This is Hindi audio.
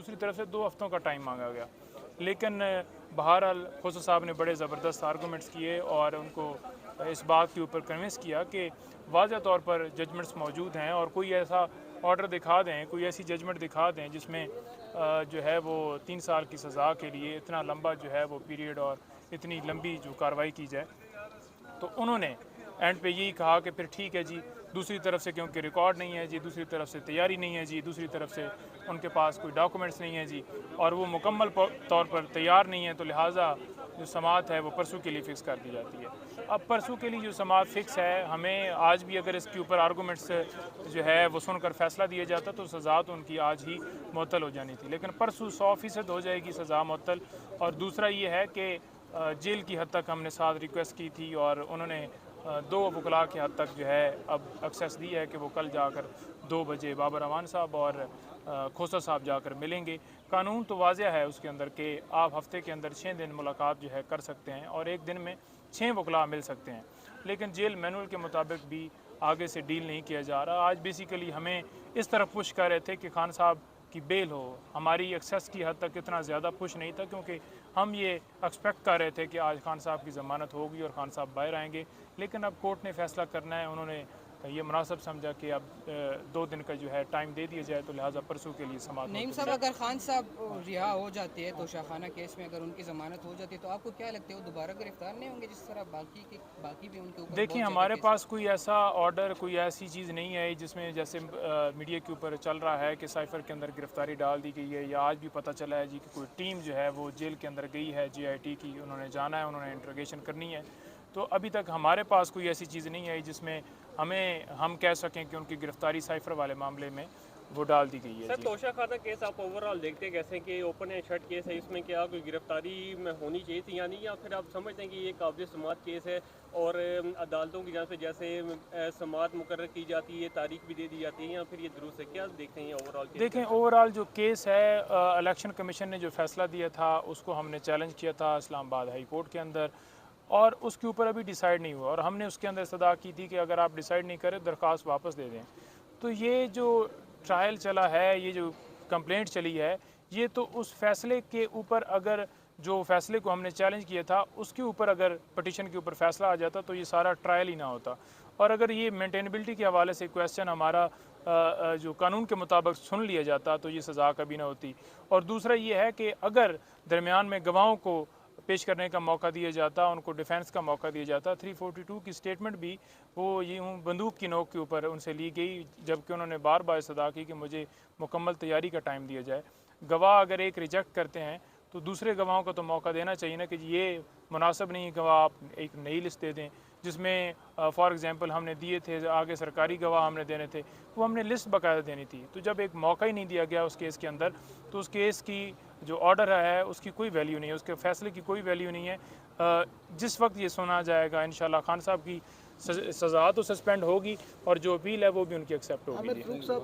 दूसरी तरफ से 2 हफ्तों का टाइम मांगा गया। लेकिन बहरहाल खोसा साहब ने बड़े ज़बरदस्त आर्गूमेंट्स किए और उनको इस बात के ऊपर कन्विंस किया कि वाज़ह तौर पर जजमेंट्स मौजूद हैं और कोई ऐसा ऑर्डर दिखा दें, कोई ऐसी जजमेंट दिखा दें जिसमें जो है वो 3 साल की सज़ा के लिए इतना लंबा जो है वो पीरियड और इतनी लंबी जो कार्रवाई की जाए। तो उन्होंने एंड पे यही कहा कि फिर ठीक है जी, दूसरी तरफ से क्योंकि रिकॉर्ड नहीं है जी, दूसरी तरफ से तैयारी नहीं है जी, दूसरी तरफ से उनके पास कोई डॉक्यूमेंट्स नहीं है जी, और वो मुकम्मल तौर पर तैयार नहीं है, तो लिहाजा जो समाअत है वो परसों के लिए फ़िक्स कर दी जाती है। अब परसों के लिए जो समाअत फ़िक्स है, हमें आज भी अगर इसके ऊपर आर्गूमेंट्स जो है वो सुनकर फ़ैसला दिया जाता तो सज़ा तो उनकी आज ही मुअत्तल हो जानी थी, लेकिन परसों 100% हो जाएगी सज़ा मुअत्तल। और दूसरा ये है कि जेल की हद तक हमने साथ रिक्वेस्ट की थी और उन्होंने 2 वकला की हद तक जो है अब एक्सेस दी है कि वो कल जाकर 2 बजे बाबर अमान साहब और खोसा साहब जाकर मिलेंगे। कानून तो वाज़ह है उसके अंदर कि आप हफ्ते के अंदर 6 दिन मुलाकात जो है कर सकते हैं और एक दिन में 6 वकला मिल सकते हैं, लेकिन जेल मैनुअल के मुताबिक भी आगे से डील नहीं किया जा रहा। आज बेसिकली हमें इस तरफ पुश कर रहे थे कि खान साहब की बेल हो, हमारी एक्सेस की हद तक इतना ज़्यादा पुश नहीं था क्योंकि हम ये एक्सपेक्ट कर रहे थे कि आज खान साहब की ज़मानत होगी और खान साहब बाहर आएंगे, लेकिन अब कोर्ट ने फ़ैसला करना है। उन्होंने ये मुनासिब समझा कि अब 2 दिन का जो है टाइम दे दिया जाए, तो लिहाजा परसों के लिए समाअत। नईम साहब, अगर खान साहब रिहा हो जाते हैं तो शाखाना केस में अगर उनकी ज़मानत हो जाती है तो आपको क्या लगता है वो दोबारा गिरफ्तार नहीं होंगे जिस तरह बाकी भी उनके ऊपर? देखिए, हमारे पास कोई ऐसा ऑर्डर, कोई ऐसी चीज़ नहीं है जिसमें जैसे मीडिया के ऊपर चल रहा है कि साइफर के अंदर गिरफ्तारी डाल दी गई है, या आज भी पता चला है जी कि कोई टीम जो है वो जेल के अंदर गई है JIT की, उन्होंने जाना है, उन्होंने इंट्रोगेशन करनी है। तो अभी तक हमारे पास कोई ऐसी चीज़ नहीं आई जिसमें हम कह सकें कि उनकी गिरफ्तारी साइफर वाले मामले में वो डाल दी गई है। सर, तोशा खाना केस आप ओवरऑल देखते कैसे कि ओपन एंड शट केस है, इसमें क्या कोई गिरफ्तारी में होनी चाहिए थी या नहीं, या फिर आप समझते हैं कि ये काबिल समाअत केस है और अदालतों की जांच से जैसे समाअत मुकर्रर की जाती है, तारीख भी दे दी जाती है, या फिर ये दुरुस्त है? क्या देखते हैं ये ओवरऑल केस? देखें, ओवरऑल जो केस है, इलेक्शन कमीशन ने जो फैसला दिया था उसको हमने चैलेंज किया था इस्लामाबाद हाई कोर्ट के अंदर, और उसके ऊपर अभी डिसाइड नहीं हुआ, और हमने उसके अंदर इस्तदा की थी कि अगर आप डिसाइड नहीं करें दरख्वास्त वापस दे दें। तो ये जो ट्रायल चला है, ये जो कंप्लेंट चली है, ये तो उस फैसले के ऊपर, अगर जो फैसले को हमने चैलेंज किया था उसके ऊपर अगर पटिशन के ऊपर फैसला आ जाता तो ये सारा ट्रायल ही ना होता। और अगर ये मेंटेनेबिलिटी के हवाले से क्वेश्चन हमारा जो कानून के मुताबिक सुन लिया जाता तो ये सज़ा कभी ना होती। और दूसरा ये है कि अगर दरमियान में गवाहों को पेश करने का मौका दिया जाता, उनको डिफेंस का मौका दिया जाता, 342 की स्टेटमेंट भी वो यूँ बंदूक की नोक के ऊपर उनसे ली गई, जबकि उन्होंने बार बार सदा की कि मुझे मुकम्मल तैयारी का टाइम दिया जाए। गवाह अगर एक रिजेक्ट करते हैं तो दूसरे गवाहों को तो मौका देना चाहिए ना कि ये मुनासिब नहीं गवाह, आप एक नई लिस्ट दे दें जिसमें फॉर एग्ज़ाम्पल हमने दिए थे आगे सरकारी गवाह हमने देने थे, वो हमने लिस्ट बाकायदा देनी थी। तो जब एक मौका ही नहीं दिया गया उस केस के अंदर, तो उस केस की जो ऑर्डर है उसकी कोई वैल्यू नहीं है, उसके फैसले की कोई वैल्यू नहीं है। जिस वक्त ये सुना जाएगा इंशाल्लाह खान साहब की सज़ा तो सस्पेंड होगी और जो अपील है वो भी उनकी एक्सेप्ट होगी।